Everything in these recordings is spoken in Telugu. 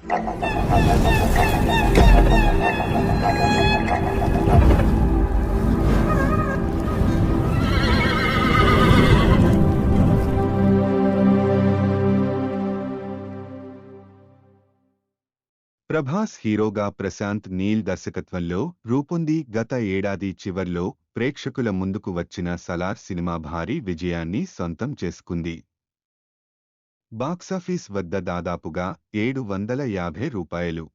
ప్రభాస్ హీరోగా ప్రశాంత్ నీల్ దర్శకత్వంలో రూపొంది గత ఏడాది చివర్లో ప్రేక్షకుల ముందుకు వచ్చిన సలార్ సినిమా భారీ విజయాన్ని సొంతం చేసుకుంది. బాక్సాఫీస్ వద్ద దాదాపుగా రూ. 750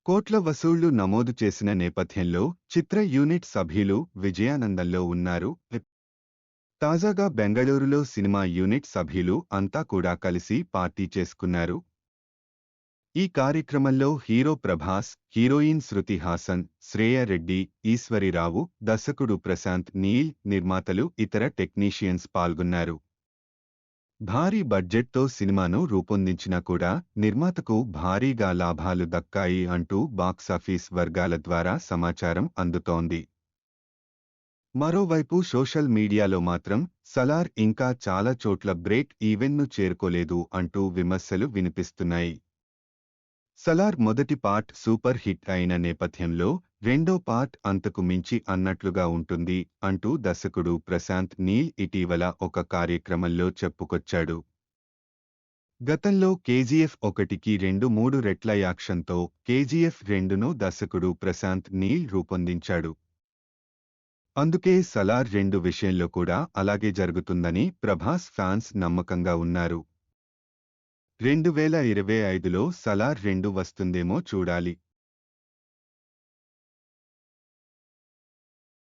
కోట్ల వసూళ్లు నమోదు చేసిన నేపథ్యంలో చిత్ర యూనిట్ సభ్యులు విజయానందంలో ఉన్నారు. తాజాగా బెంగళూరులో సినిమా యూనిట్ సభ్యులు అంతా కూడా కలిసి పార్టీ చేసుకున్నారు. ఈ కార్యక్రమంలో హీరో ప్రభాస్, హీరోయిన్ శృతి హాసన్, శ్రేయ రెడ్డి, ఈశ్వరిరావు, దర్శకుడు ప్రశాంత్ నీల్, నిర్మాతలు, ఇతర టెక్నీషియన్స్ పాల్గొన్నారు. భారీ బడ్జెట్తో సినిమాను రూపొందించినా కూడా నిర్మాతకు భారీగా లాభాలు దక్కాయి అంటూ బాక్సాఫీస్ వర్గాల ద్వారా సమాచారం అందుతోంది. మరోవైపు సోషల్ మీడియాలో మాత్రం సలార్ ఇంకా చాలా చోట్ల బ్రేక్ ఈవెన్ను చేరుకోలేదు అంటూ విమర్శలు వినిపిస్తున్నాయి. సలార్ మొదటి పార్ట్ సూపర్ హిట్ అయిన నేపథ్యంలో రెండో పార్ట్ అంతకు మించి అన్నట్లుగా ఉంటుంది అంటూ దర్శకుడు ప్రశాంత్ నీల్ ఇటీవల ఒక కార్యక్రమంలో చెప్పుకొచ్చాడు. గతంలో కేజీఎఫ్ 1కి 2-3 రెట్ల యాక్షన్తో కేజీఎఫ్ 2ను దర్శకుడు ప్రశాంత్ నీల్ రూపొందించాడు. అందుకే సలార్ 2 విషయంలో కూడా అలాగే జరుగుతుందని ప్రభాస్ ఫ్యాన్స్ నమ్మకంగా ఉన్నారు. 2025లో సలార్ 2 వస్తుందేమో చూడాలి.